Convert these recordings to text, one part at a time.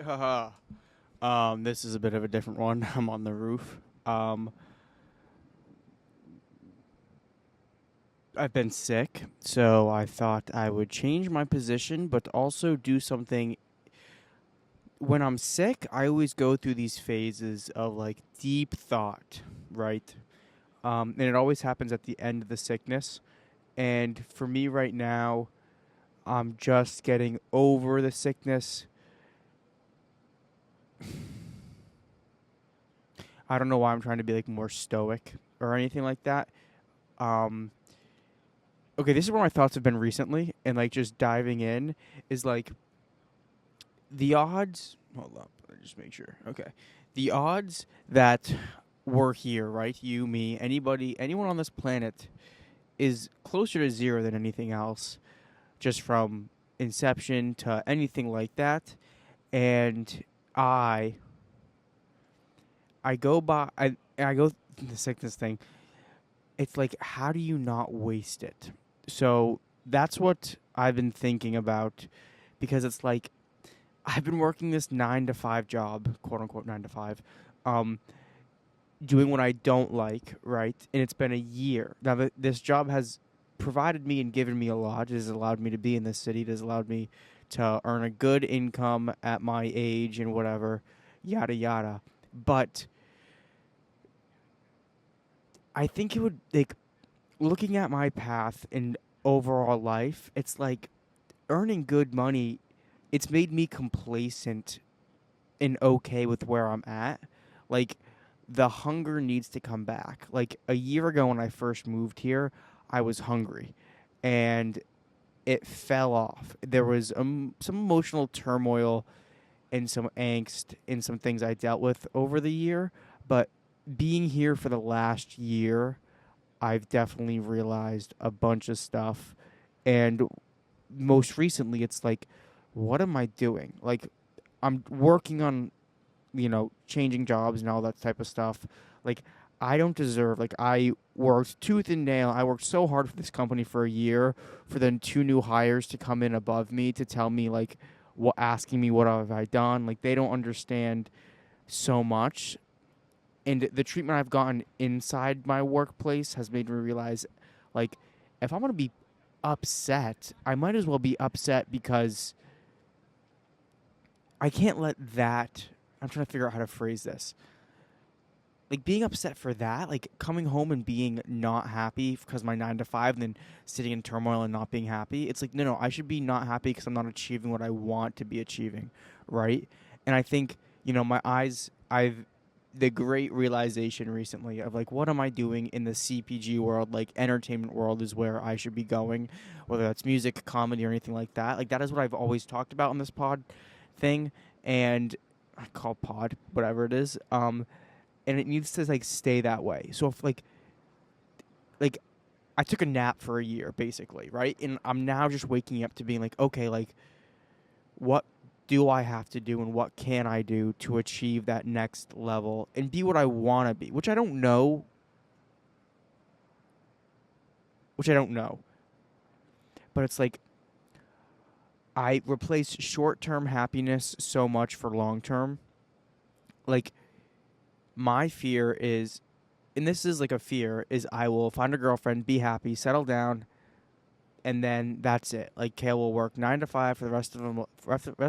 Haha. This is a bit of a different one. I'm on the roof. I've been sick, so I thought I would change my position, but also do something. When I'm sick, I always go through these phases of like deep thought, right? And it always happens at the end of the sickness. And for me right now, I'm just getting over the sickness. I don't know why I'm trying to be like more stoic or anything like that. Um, okay, this is where my thoughts have been recently, and like just diving in is like the odds. Hold up, let me just make sure. Okay, the odds that we're here, right? You, me, anybody, anyone on this planet is closer to zero than anything else, just from inception to anything like that. And I, I go by, I go the sickness thing. It's like, how do you not waste it? So that's what I've been thinking about because it's like I've been working this 9 to 5 job, quote unquote 9 to 5, um, doing what I don't like, right? And it's been a year. Now, this job has provided me and given me a lot. It has allowed me to be in this city. It has allowed me to earn a good income at my age and whatever, yada, yada. But I think it would, like, looking at my path in overall life, it's like earning good money, it's made me complacent and okay with where I'm at. Like the hunger needs to come back. Like a year ago when I first moved here, I was hungry and it fell off. There was some emotional turmoil and some angst and some things I dealt with over the year, but being here for the last year, I've definitely realized a bunch of stuff. And most recently, it's like, what am I doing? Like, I'm working on, changing jobs and all that type of stuff. Like, I don't deserve, like, I worked tooth and nail. I worked so hard for this company for a year for then two new hires to come in above me to tell me, like, what, asking me what have I done. Like, they don't understand so much, and the treatment I've gotten inside my workplace has made me realize, like, if I'm gonna be upset, I might as well be upset because I can't let that. I'm trying to figure out how to phrase this. Like being upset for that, like coming home and being not happy because my 9 to 5, and then sitting in turmoil and not being happy. It's like no, I should be not happy because I'm not achieving what I want to be achieving, right? And I think my eyes. I've the great realization recently of like what am I doing in the CPG world, like entertainment world is where I should be going, whether that's music, comedy, or anything like that. Like that is what I've always talked about on this pod thing, and I call pod whatever it is. And it needs to like stay that way. So if like I took a nap for a year basically, right? And I'm now just waking up to being like, okay, like what do I have to do and what can I do to achieve that next level and be what I want to be, which I don't know, which I don't know. But it's like I replace short-term happiness so much for long-term. Like my fear is, and this is like a fear, is I will find a girlfriend, be happy, settle down, and then that's it. Like Kale will work 9 to 5 for the rest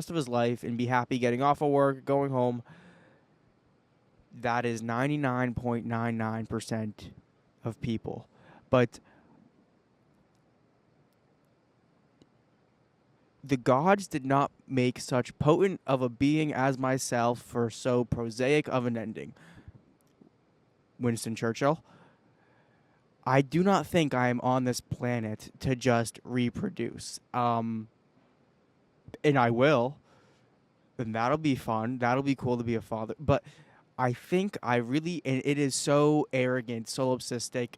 of his life and be happy getting off of work, going home. That is 99.99% of people. But the gods did not make such potent of a being as myself for so prosaic of an ending. Winston Churchill. I do not think I am on this planet to just reproduce. And I will. And that'll be fun. That'll be cool to be a father. But I think I really, and it is so arrogant, solipsistic,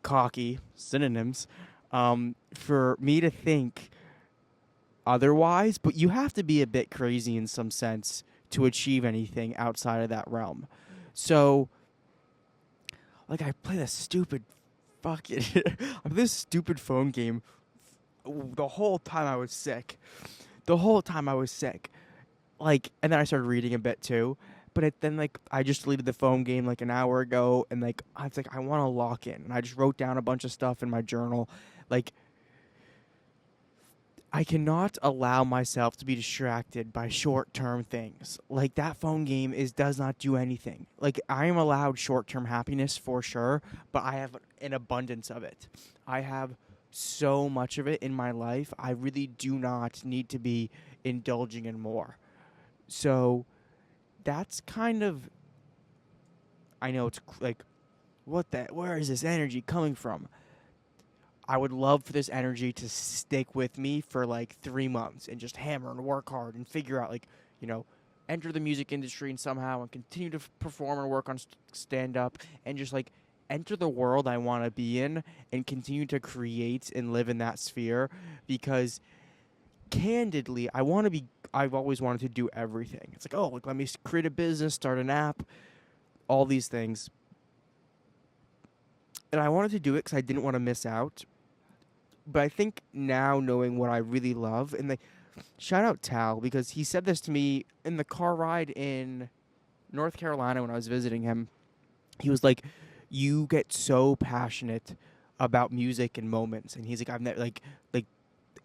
cocky, synonyms, for me to think otherwise. But you have to be a bit crazy in some sense to achieve anything outside of that realm. So, like, I play this stupid fucking, I play this stupid phone game the whole time I was sick. The whole time I was sick. like, and then I started reading a bit too. But then like I just deleted the phone game like an hour ago, and like I was like I want to lock in, and I just wrote down a bunch of stuff in my journal. Like I cannot allow myself to be distracted by short-term things. Like that phone game does not do anything. Like I am allowed short-term happiness for sure, but I have an abundance of it. I have so much of it in my life. I really do not need to be indulging in more. So that's kind of, I know it's like where is this energy coming from? I would love for this energy to stick with me for like 3 months and just hammer and work hard and figure out like, you know, enter the music industry and somehow and continue to perform and work on stand up and just like enter the world I want to be in and continue to create and live in that sphere because candidly, I've always wanted to do everything. It's like, oh, like let me create a business, start an app, all these things. And I wanted to do it because I didn't want to miss out. But I think now knowing what I really love, and like, shout out Tal because he said this to me in the car ride in North Carolina when I was visiting him. He was like, "You get so passionate about music and moments," and he's like, "I've never like."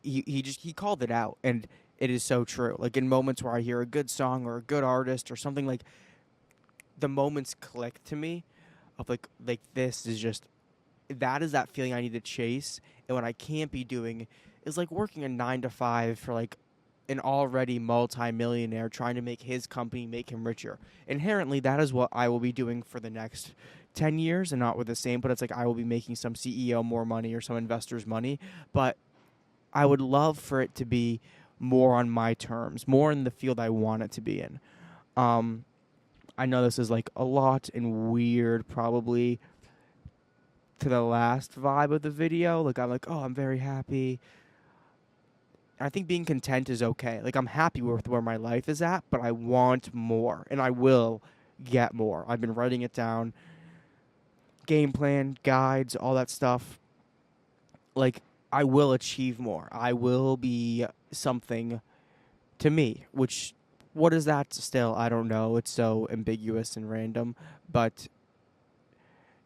He called it out, and it is so true. Like in moments where I hear a good song or a good artist or something, like the moments click to me of like this is just that is that feeling I need to chase. And what I can't be doing is like working a 9 to 5 for like an already multi-millionaire trying to make his company make him richer. Inherently, that is what I will be doing for the next 10 years and not with the same, but it's like I will be making some CEO more money or some investors money. But I would love for it to be more on my terms, more in the field I want it to be in. I know this is like a lot and weird probably to the last vibe of the video. Like I'm like, oh, I'm very happy. I think being content is okay. Like I'm happy with where my life is at, but I want more and I will get more. I've been writing it down. Game plan, guides, all that stuff. Like I will achieve more. I will be something to me, which what is that still? I don't know. It's so ambiguous and random, but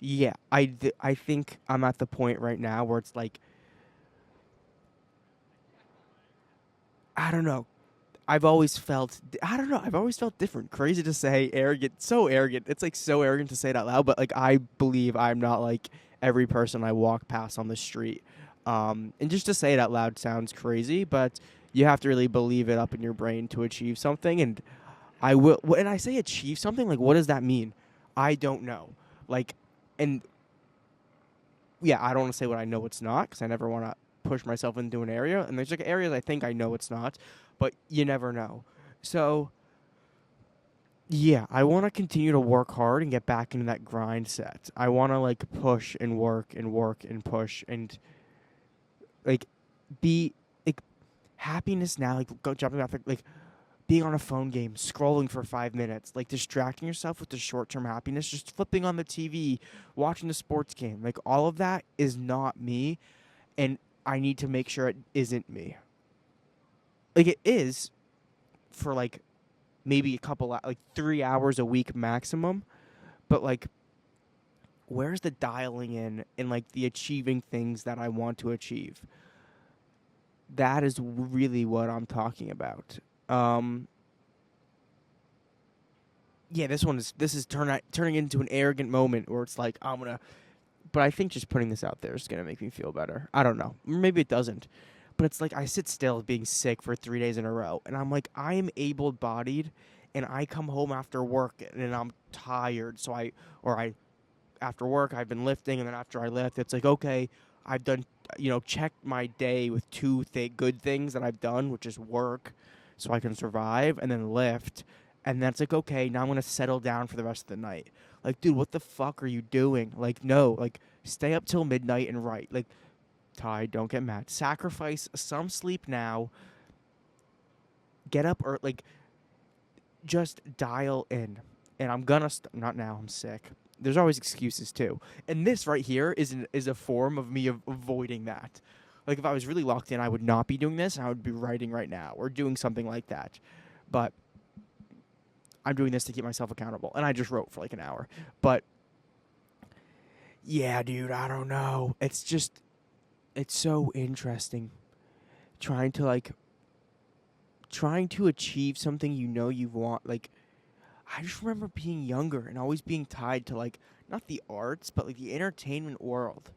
yeah, I think I'm at the point right now where it's like I don't know. I don't know. I've always felt different. Crazy to say, arrogant, so arrogant. It's like so arrogant to say it out loud, but like I believe I'm not like every person I walk past on the street. And just to say it out loud sounds crazy, but you have to really believe it up in your brain to achieve something. And I will. When I say achieve something, like what does that mean? I don't know. Like, and yeah, I don't want to say what I know it's not because I never want to push myself into an area. And there's like areas I think I know it's not, but you never know. So yeah, I want to continue to work hard and get back into that grind set. I want to like push and work and work and push and like be like happiness now. Like go jumping off like being on a phone game, scrolling for 5 minutes, like distracting yourself with the short term happiness, just flipping on the TV, watching the sports game. Like all of that is not me. And I need to make sure it isn't me. Like it is for like maybe a couple like 3 hours a week maximum, but like where's the dialing in and like the achieving things that I want to achieve? That is really what I'm talking about. Um yeah, this is turning into an arrogant moment where it's like I'm gonna. But I think just putting this out there is gonna make me feel better. I don't know. Maybe it doesn't. But it's like I sit still being sick for 3 days in a row, and I'm like I am able-bodied, and I come home after work and I'm tired. So I after work I've been lifting, and then after I lift, it's like okay, I've done checked my day with two good things that I've done, which is work, so I can survive, and then lift. And that's like, okay, now I'm going to settle down for the rest of the night. Like, dude, what the fuck are you doing? Like, no, like, stay up till midnight and write. Like, Ty, don't get mad. Sacrifice some sleep now. Get up or, like, just dial in. And I'm going to, not now, I'm sick. There's always excuses, too. And this right here is a form of me avoiding that. Like, if I was really locked in, I would not be doing this, and I would be writing right now or doing something like that. But I'm doing this to keep myself accountable. And I just wrote for like an hour. But yeah, dude, I don't know. It's so interesting trying to like trying to achieve something you want. Like, I just remember being younger and always being tied to like not the arts, but like the entertainment world.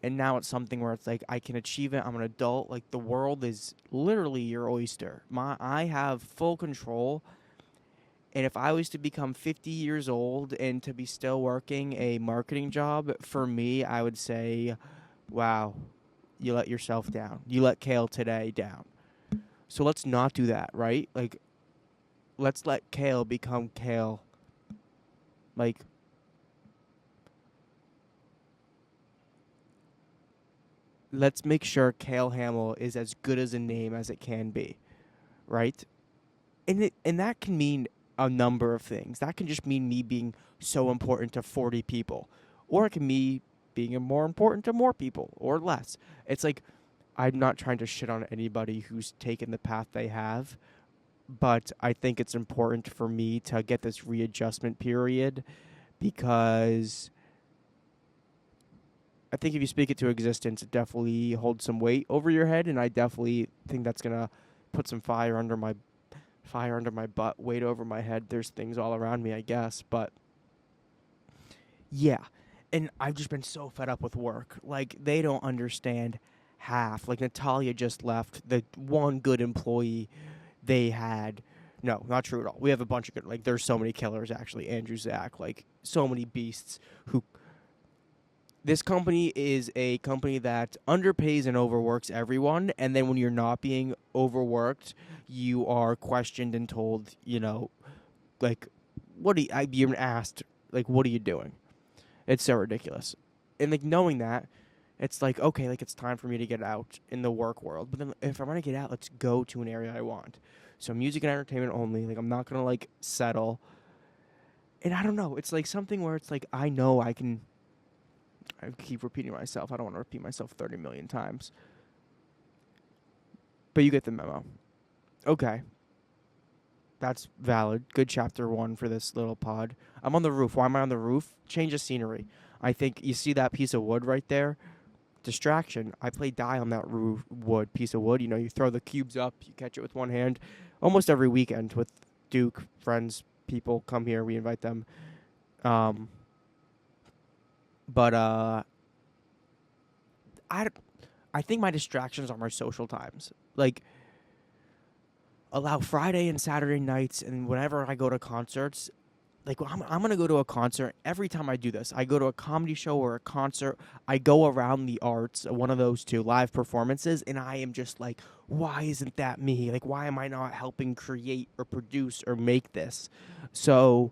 And now it's something where it's like I can achieve it. I'm an adult. Like the world is literally your oyster. I have full control. And if I was to become 50 years old and to be still working a marketing job, for me, I would say, wow, you let yourself down. You let Kale today down. So let's not do that, right? Like, let's let Kale become Kale. Like, let's make sure Kale Hamill is as good as a name as it can be, right? And that can mean a number of things. That can just mean me being so important to 40 people, or it can be being more important to more people or less. It's like I'm not trying to shit on anybody who's taken the path they have, but I think it's important for me to get this readjustment period because I think if you speak it to existence, it definitely holds some weight over your head, and I definitely think that's gonna put some fire under my butt, weight over my head. There's things all around me, I guess, but yeah. And I've just been so fed up with work. Like they don't understand half. Like Natalia just left, the one good employee they had. No, not true at all. We have a bunch of good. Like there's so many killers actually. Andrew Zach, like so many beasts who this company is a company that underpays and overworks everyone, and then when you're not being overworked, you are questioned and told, like, what are you, you're asked, like, what are you doing? It's so ridiculous. And, like, knowing that, it's like, okay, like, it's time for me to get out in the work world. But then if I want to get out, let's go to an area I want. So music and entertainment only. Like, I'm not going to, like, settle. And I don't know. It's, like, something where it's, like, I know I can I keep repeating myself. I don't want to repeat myself 30 million times. But you get the memo. Okay. That's valid. Good chapter 1 for this little pod. I'm on the roof. Why am I on the roof? Change of scenery. I think you see that piece of wood right there? Distraction. I play die on that wood piece of wood. You throw the cubes up, you catch it with one hand. Almost every weekend with Duke, friends, people come here. We invite them. But I think my distractions are my social times. Like, allow Friday and Saturday nights, and whenever I go to concerts, like I'm gonna go to a concert every time I do this. I go to a comedy show or a concert. I go around the arts, one of those two live performances, and I am just like, why isn't that me? Like, why am I not helping create or produce or make this? So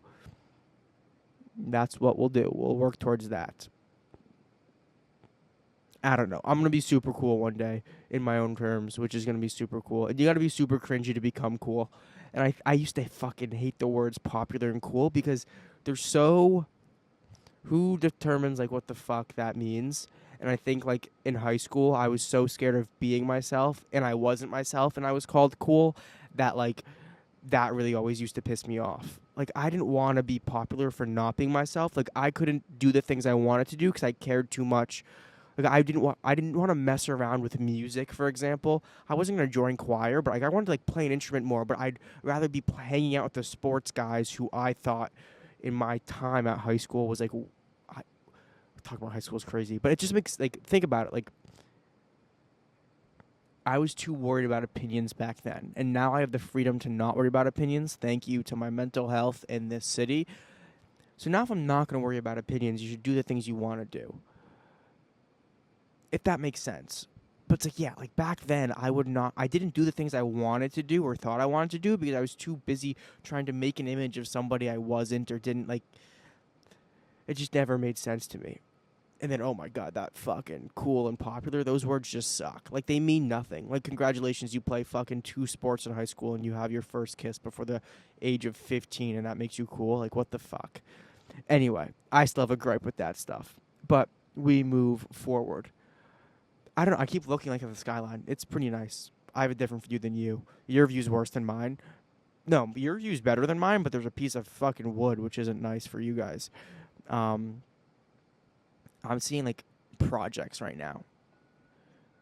that's what we'll do. We'll work towards that. I don't know. I'm going to be super cool one day in my own terms, which is going to be super cool. And you got to be super cringy to become cool. And I used to fucking hate the words popular and cool because they're so. Who determines, like, what the fuck that means? And I think, like, in high school, I was so scared of being myself, and I wasn't myself, and I was called cool, that, like, that really always used to piss me off. Like, I didn't want to be popular for not being myself. Like, I couldn't do the things I wanted to do because I cared too much. Like, I didn't want to mess around with music, for example. I wasn't going to join choir, but like, I wanted to like play an instrument more, but I'd rather be hanging out with the sports guys who I thought in my time at high school was like I talk about high school is crazy, but it just makes like think about it, like I was too worried about opinions back then, and now I have the freedom to not worry about opinions. Thank you to my mental health in this city. So now if I'm not going to worry about opinions, you should do the things you want to do. If that makes sense. But it's like, yeah, like back then, I didn't do the things I wanted to do or thought I wanted to do because I was too busy trying to make an image of somebody I wasn't or didn't like. It just never made sense to me. And then, oh my God, that fucking cool and popular, those words just suck. Like, they mean nothing. Like, congratulations, you play fucking 2 sports in high school and you have your first kiss before the age of 15 and that makes you cool. Like, what the fuck? Anyway, I still have a gripe with that stuff. But we move forward. I don't know. I keep looking like at the skyline. It's pretty nice. I have a different view than you. Your view's worse than mine. No, your view's better than mine, but there's a piece of fucking wood, which isn't nice for you guys. Um, I'm seeing like projects right now.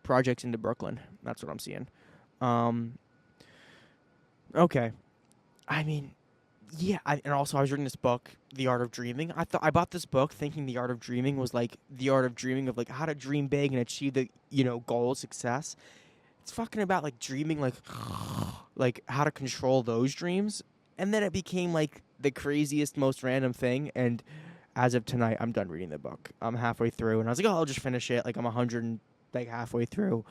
Projects into Brooklyn. That's what I'm seeing. Um, okay. I mean, yeah. And also, I was reading this book, The Art of Dreaming. I bought this book thinking The Art of Dreaming was like the art of dreaming of like how to dream big and achieve the goal of success. It's fucking about like dreaming like how to control those dreams. And then it became like the craziest, most random thing. And as of tonight, I'm done reading the book. I'm halfway through, and I was like, oh, I'll just finish it. Like I'm 100 and like halfway through.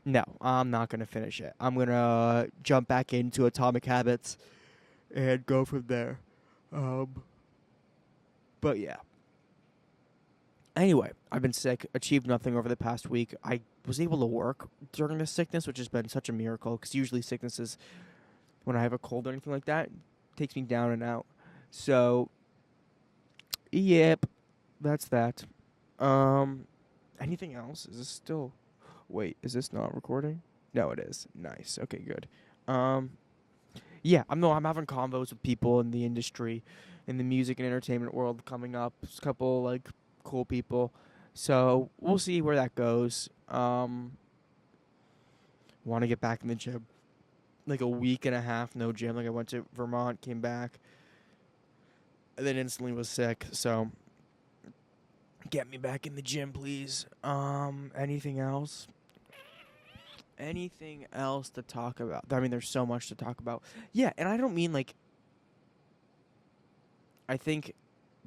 No, I'm not gonna finish it. I'm gonna jump back into Atomic Habits and go from there. But yeah. Anyway, I've been sick, achieved nothing over the past week. I was able to work during this sickness, which has been such a miracle because usually sicknesses, when I have a cold or anything like that, takes me down and out. So, yep, that's that. Anything else? Is this still? Wait, is this not recording? No, it is. Nice. Okay, good. Um, yeah, I'm having convos with people in the industry, in the music and entertainment world coming up. Just a couple like cool people. So we'll see where that goes. Want to get back in the gym. Like a week and a half, no gym. Like I went to Vermont, came back, and then instantly was sick. So get me back in the gym, please. Anything else? Anything else to talk about? I mean, there's so much to talk about. Yeah, and I don't mean like. I think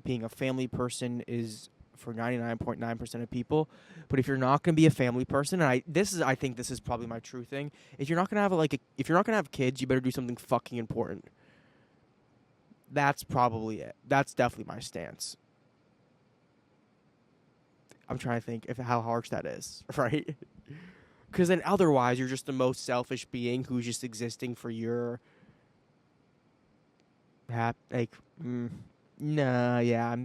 being a family person is for 99.9% of people. But if you're not going to be a family person, and I think this is probably my true thing. If you're not going to have if you're not going to have kids, you better do something fucking important. That's probably it. That's definitely my stance. I'm trying to think how harsh that is, right? Because then otherwise, you're just the most selfish being who's just existing for your nah, yeah,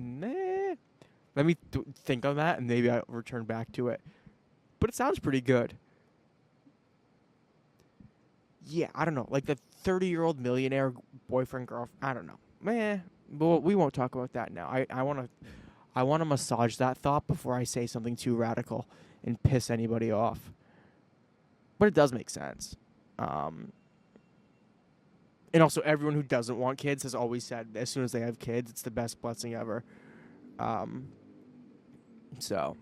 let me think on that, and maybe I'll return back to it. But it sounds pretty good. Yeah, I don't know, like the 30-year-old millionaire boyfriend girlfriend. I don't know, man. Well, we won't talk about that now. I want to massage that thought before I say something too radical and piss anybody off. But it does make sense. Um, and also, everyone who doesn't want kids has always said as soon as they have kids, it's the best blessing ever. Um, so,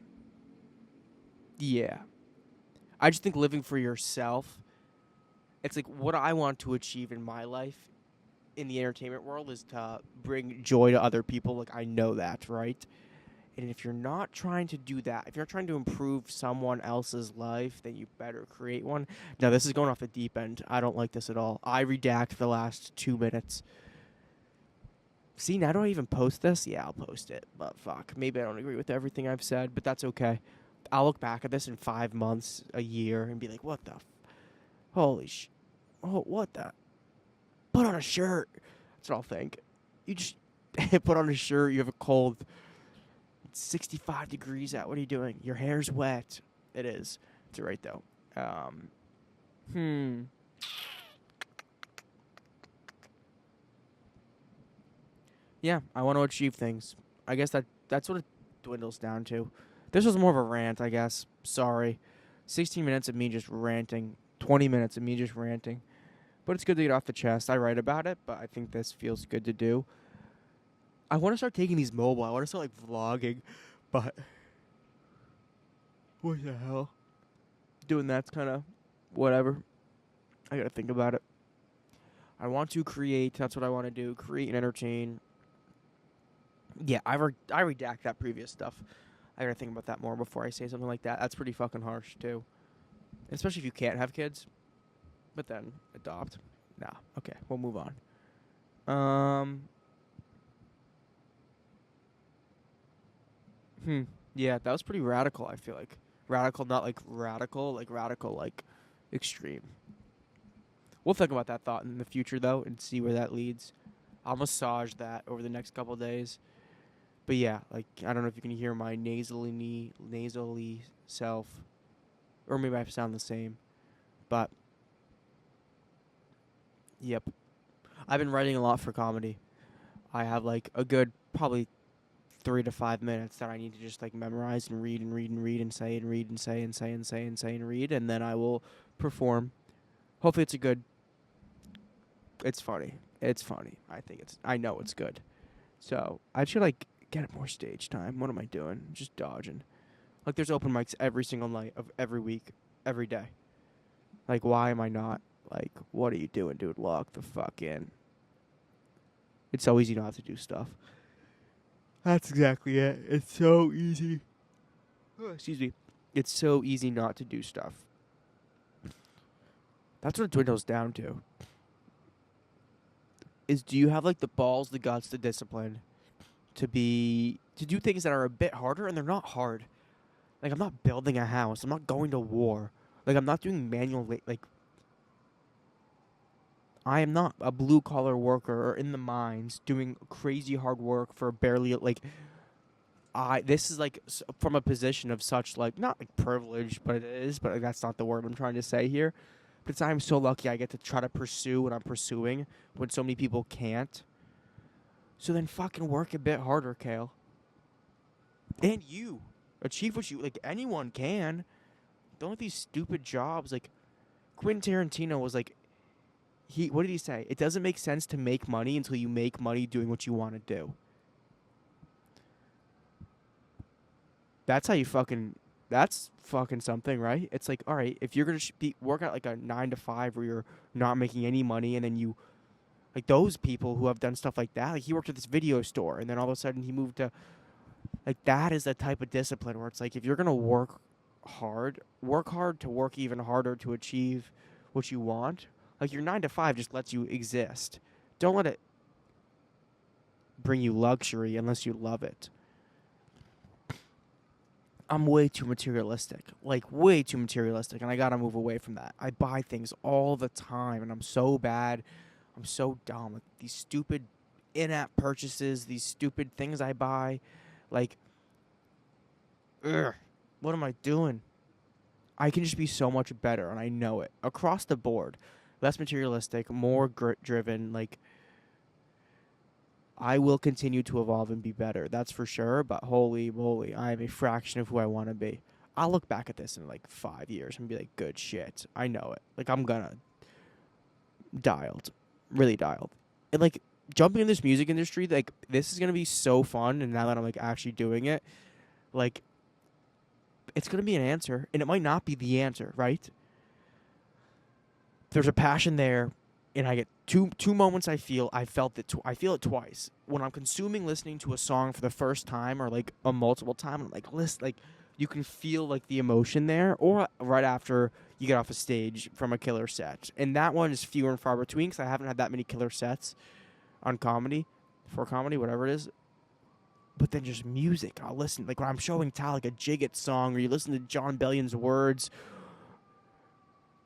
yeah. I just think living for yourself, it's like what I want to achieve in my life in the entertainment world is to bring joy to other people. Like, I know that, right? And if you're not trying to do that, if you're trying to improve someone else's life, then you better create one. Now, this is going off the deep end. I don't like this at all. I redact for the last 2 minutes. See, now do I even post this? Yeah, I'll post it. But fuck, maybe I don't agree with everything I've said, but that's okay. I'll look back at this in 5 months, a year, and be like, what the holy oh, what the? Put on a shirt. That's what I'll think. You just put on a shirt, you have a cold. It's 65 degrees out. What are you doing? Your hair's wet. It is. It's all right, though. Yeah, I want to achieve things. I guess that's what it dwindles down to. This was more of a rant, I guess. Sorry. 16 minutes of me just ranting. 20 minutes of me just ranting. But it's good to get off the chest. I write about it, but I think this feels good to do. I want to start taking these mobile. I want to start, like, vlogging. But what the hell? Doing that's kind of whatever. I got to think about it. I want to create. That's what I want to do. Create and entertain. Yeah, I redact that previous stuff. I gotta think about that more before I say something like that. That's pretty fucking harsh, too. Especially if you can't have kids. But then, adopt. Nah, okay, we'll move on. Yeah, that was pretty radical, I feel like. Radical, not like radical, like extreme. We'll think about that thought in the future, though, and see where that leads. I'll massage that over the next couple days. But yeah, like, I don't know if you can hear my nasally self. Or maybe I sound the same. But, yep. I've been writing a lot for comedy. I have like a good probably 3 to 5 minutes that I need to just like memorize and read and read and read and say and read and say and say and say and say and read, and then I will perform. Hopefully, it's a good. It's funny. It's funny. I know it's good. So I should like get more stage time. What am I doing? Just dodging. Like there's open mics every single night of every week, every day. Like why am I not? Like what are you doing, dude? Lock the fuck in. It's so easy not to do stuff. That's exactly it. It's so easy. Excuse me. It's so easy not to do stuff. That's what it dwindles down to. Is do you have like the balls, the guts, the discipline to do things that are a bit harder and they're not hard. Like I'm not building a house. I'm not going to war. Like I'm not doing manual like I am not a blue collar worker or in the mines doing crazy hard work for barely like this is like from a position of such like not like privilege, but it is, but like, that's not the word I'm trying to say here. But it's, I'm so lucky I get to try to pursue what I'm pursuing when so many people can't. So then fucking work a bit harder, Kale. And you achieve what you like. Anyone can. Don't let these stupid jobs like Quentin Tarantino was like what did he say? It doesn't make sense to make money until you make money doing what you want to do. That's how you fucking. That's fucking something, right? It's like, all right, if you're gonna work at like a 9 to 5 where you're not making any money, and then you, like those people who have done stuff like that, like he worked at this video store, and then all of a sudden he moved to, like that is the type of discipline where it's like if you're gonna work hard to work even harder to achieve what you want. Like your 9 to 5 just lets you exist. Don't let it bring you luxury unless you love it. I'm way too materialistic. Like, way too materialistic. And I gotta move away from that. I buy things all the time, and I'm so bad. I'm so dumb. Like, these stupid in app purchases, these stupid things I buy. Like, ugh, what am I doing? I can just be so much better, and I know it. Across the board. Less materialistic, more grit-driven, like, I will continue to evolve and be better. That's for sure, but holy moly, I am a fraction of who I want to be. I'll look back at this in, like, 5 years and be like, good shit. I know it. Like, I'm gonna dialed. Really dialed. And, like, jumping in this music industry, like, this is gonna be so fun, and now that I'm, like, actually doing it, like, it's gonna be an answer, and it might not be the answer, right? There's a passion there, and I get two moments. I felt it. I feel it twice when I'm listening to a song for the first time or like a multiple time. I'm like, listen, like you can feel like the emotion there, or right after you get off a stage from a killer set, and that one is fewer and far between because I haven't had that many killer sets on comedy, whatever it is. But then just music, I'll listen. Like when I'm showing Tal like a Jigget song, or you listen to John Bellion's words.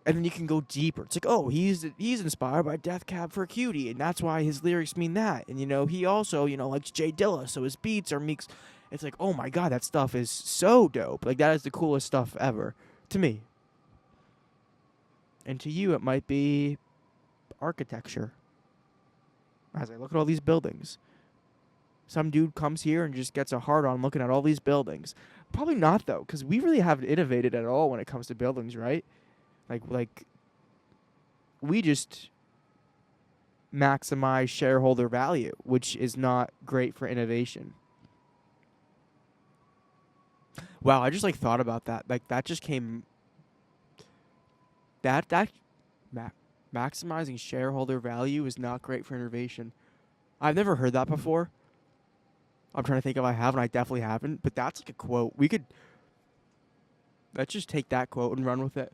And then you can go deeper. It's like, oh, he's inspired by Death Cab for Cutie, and that's why his lyrics mean that. And, he also, likes Jay Dilla, so his beats are mixed. It's like, oh, my God, that stuff is so dope. Like, that is the coolest stuff ever. To me. And to you, it might be architecture. As I look at all these buildings. Some dude comes here and just gets a hard-on looking at all these buildings. Probably not, though, because we really haven't innovated at all when it comes to buildings, right? Like, we just maximize shareholder value, which is not great for innovation. Wow, I just thought about that. Like that just came. Maximizing shareholder value is not great for innovation. I've never heard that before. I'm trying to think if I have, and I definitely haven't. But that's like a quote. Let's just take that quote and run with it.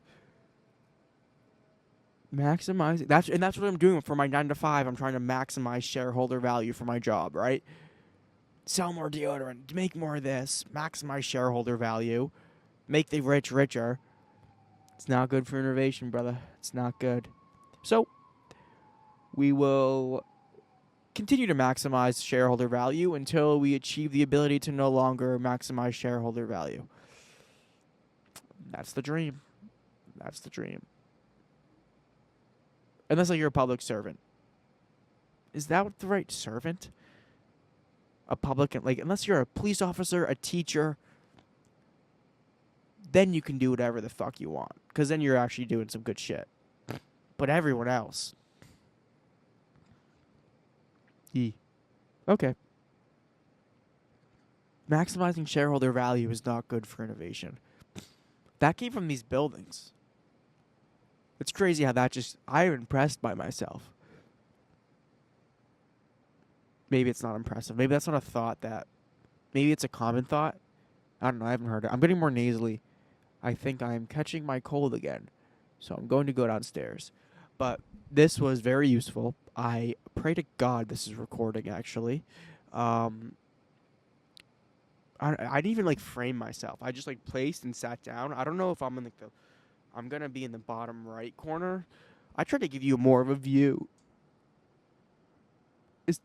Maximizing that's what I'm doing for my 9 to 5. I'm trying to maximize shareholder value for my job, right? Sell more deodorant, make more of this, maximize shareholder value, make the rich richer. It's not good for innovation, brother. It's not good. So we will continue to maximize shareholder value until we achieve the ability to no longer maximize shareholder value. That's the dream. That's the dream. Unless you're a public servant. Is that the right servant? A public, like, unless you're a police officer, a teacher, then you can do whatever the fuck you want. Because then you're actually doing some good shit. But everyone else. Okay. Maximizing shareholder value is not good for innovation. That came from these buildings. It's crazy how that just... I'm impressed by myself. Maybe it's not impressive. Maybe that's not a thought that... Maybe it's a common thought. I don't know. I haven't heard it. I'm getting more nasally. I think I'm catching my cold again. So I'm going to go downstairs. But this was very useful. I pray to God this is recording, actually. I didn't even, like, frame myself. I just, like, placed and sat down. I don't know if I'm in, like, the... I'm going to be in the bottom right corner. I tried to give you more of a view. Is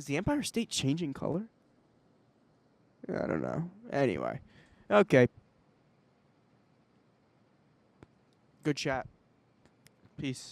the Empire State changing color? I don't know. Anyway. Okay. Good chat. Peace.